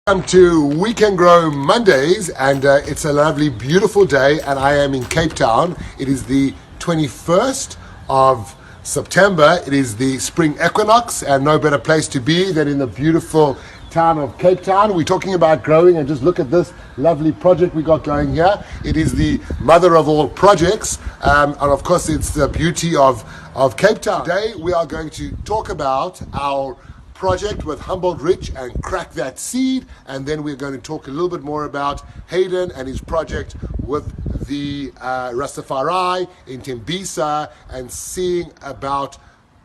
Welcome to We Can Grow Mondays, and it's a lovely, beautiful day, and I am in Cape Town. It is the 21st of September. It is the spring equinox, and no better place to be than in the beautiful town of Cape Town. We're talking about growing, and just look at this lovely project we got going here. It is the mother of all projects, and of course it's the beauty of Cape Town. Today we are going to talk about our project with Humboldt Rich and crack that seed, and then we're going to talk a little bit more about Hayden and his project with the Rastafari in Tembisa and seeing about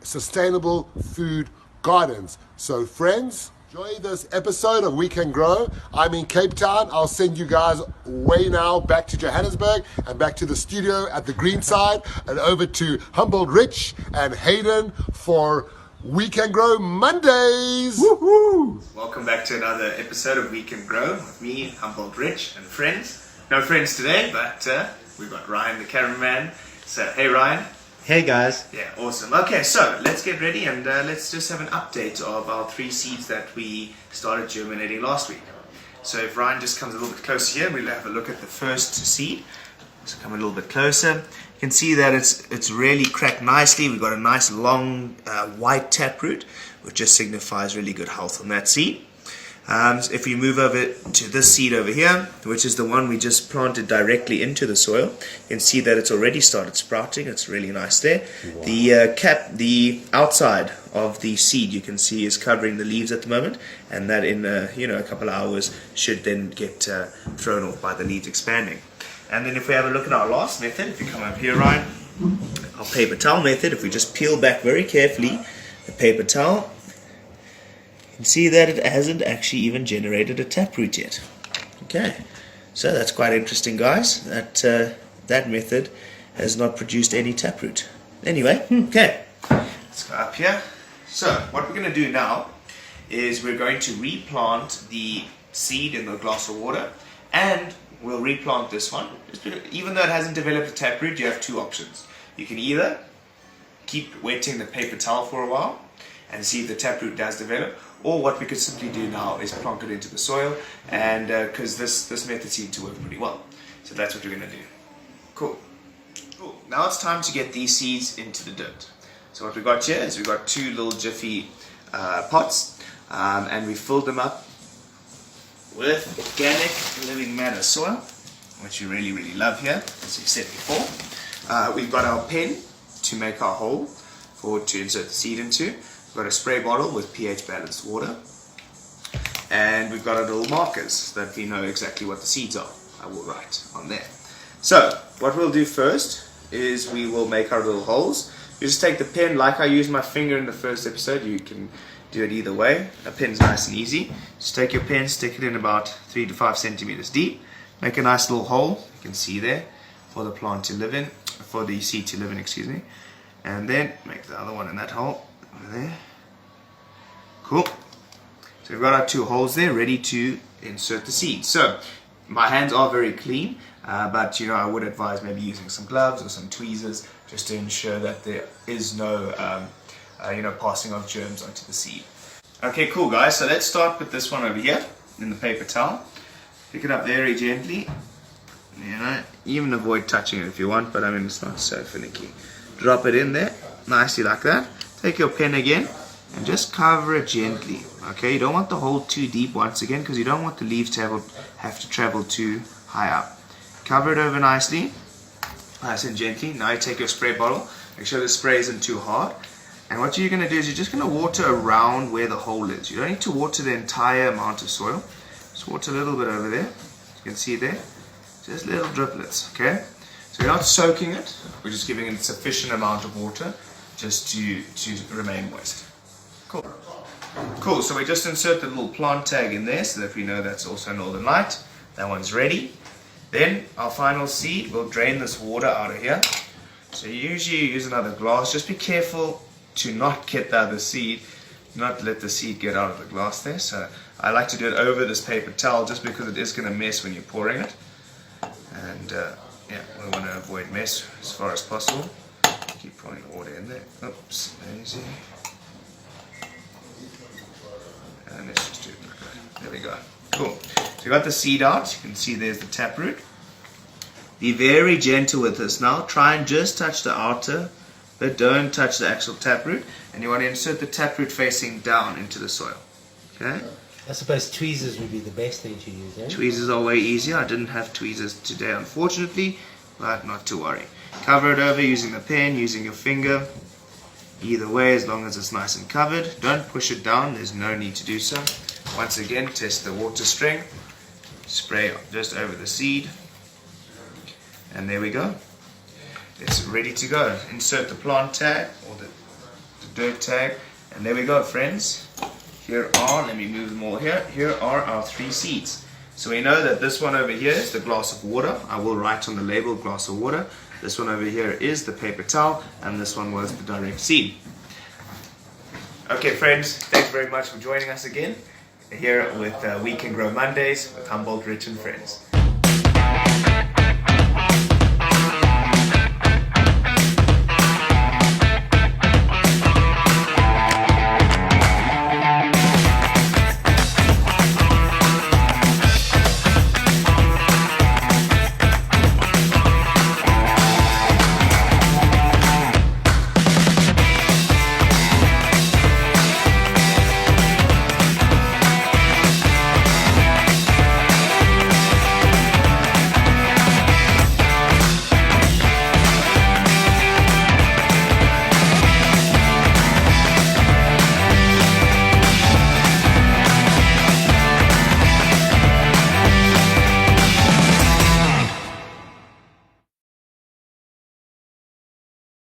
sustainable food gardens. So friends, enjoy this episode of We Can Grow. I'm in Cape Town. I'll send you guys way now back to Johannesburg and back to the studio at the green side and over to Humboldt Rich and Hayden for We Can Grow Mondays! Woohoo! Welcome back to another episode of We Can Grow with me, Humboldt Rich, and friends. No friends today, but we've got Ryan, the cameraman. So, hey Ryan. Hey guys. Yeah, awesome. Okay, so let's get ready and let's just have an update of our 3 seeds that we started germinating last week. So if Ryan just comes a little bit closer here, we'll have a look at the first seed. So come a little bit closer. You can see that it's really cracked nicely. We've got a nice long white taproot, which just signifies really good health on that seed. So if we move over to this seed over here, which is the one we just planted directly into the soil, you can see that it's already started sprouting. It's really nice there. Wow. The outside of the seed, you can see, is covering the leaves at the moment, and that in a couple of hours should then get thrown off by the leaves expanding. And then if we have a look at our last method, if you come up here, Ryan, our paper towel method, if we just peel back very carefully the paper towel, you can see that it hasn't actually even generated a taproot yet. Okay, so that's quite interesting, guys, that method has not produced any taproot. Anyway, okay, let's go up here. So what we're going to do now is we're going to replant the seed in the glass of water, and we'll replant this one. Even though it hasn't developed a taproot, you have 2 options. You can either keep wetting the paper towel for a while and see if the taproot does develop, or what we could simply do now is plonk it into the soil, and because this method seemed to work pretty well. So that's what we're going to do. Cool. Now it's time to get these seeds into the dirt. So what we've got here is we've got 2 little jiffy pots, and we filled them up with organic living matter soil, which we really love here, as we said before. We've got our pen to make our hole to insert the seed into. We've got a spray bottle with pH balanced water, and we've got our little markers so that we know exactly what the seeds are. I will write on there. So what we'll do first is we will make our little holes. You just take the pen, like I used my finger in the first episode. You can do it either way. A pen's nice and easy. Just take your pen, stick it in about 3 to 5 centimeters deep. Make a nice little hole, you can see there, for the plant to live in, for the seed to live in, excuse me. And then make the other one in that hole, over there. Cool. So we've got our 2 holes there, ready to insert the seed. So, my hands are very clean, but I would advise maybe using some gloves or some tweezers, just to ensure that there is no passing of germs onto the seed. Okay, cool guys, so let's start with this one over here in the paper towel. Pick it up very gently, even avoid touching it if you want, but I mean it's not so finicky. Drop it in there, nicely like that. Take your pen again and just cover it gently. Okay, you don't want the hole too deep once again, because you don't want the leaves to have to travel too high up. Cover it over nicely, nice and gently. Now you take your spray bottle, make sure the spray isn't too hard. And what you're going to do is you're just going to water around where the hole is. You don't need to water the entire amount of soil. Just water a little bit over there. You can see there. Just little driplets, okay? So you're not soaking it. We're just giving it sufficient amount of water just to remain moist. Cool. Cool, so we just insert the little plant tag in there so that we know that's also Northern Light. That one's ready. Then our final seed, we'll drain this water out of here. So usually you use another glass. Just be careful to not get the other seed, not let the seed get out of the glass there. So I like to do it over this paper towel just because it is going to mess when you're pouring it, and we want to avoid mess as far as possible. Keep pouring water in there. Oops, easy. And let's just do it like that. There we go. Cool. So we got the seed out. You can see there's the taproot. Be very gentle with this now. Try and just touch the outer, but don't touch the actual taproot. And you want to insert the taproot facing down into the soil. Okay? I suppose tweezers would be the best thing to use, eh? Tweezers are way easier. I didn't have tweezers today, unfortunately, but not to worry. Cover it over using the pen, using your finger. Either way, as long as it's nice and covered. Don't push it down. There's no need to do so. Once again, test the water strength. Spray just over the seed. And there we go. It's ready to go. Insert the plant tag or the dirt tag. And there we go, friends. Here are, let me move them all here. Here are our 3 seeds. So we know that this one over here is the glass of water. I will write on the label glass of water. This one over here is the paper towel. And this one was the direct seed. Okay, friends. Thanks very much for joining us again here with We Can Grow Mondays with Humboldt Rich and Friends.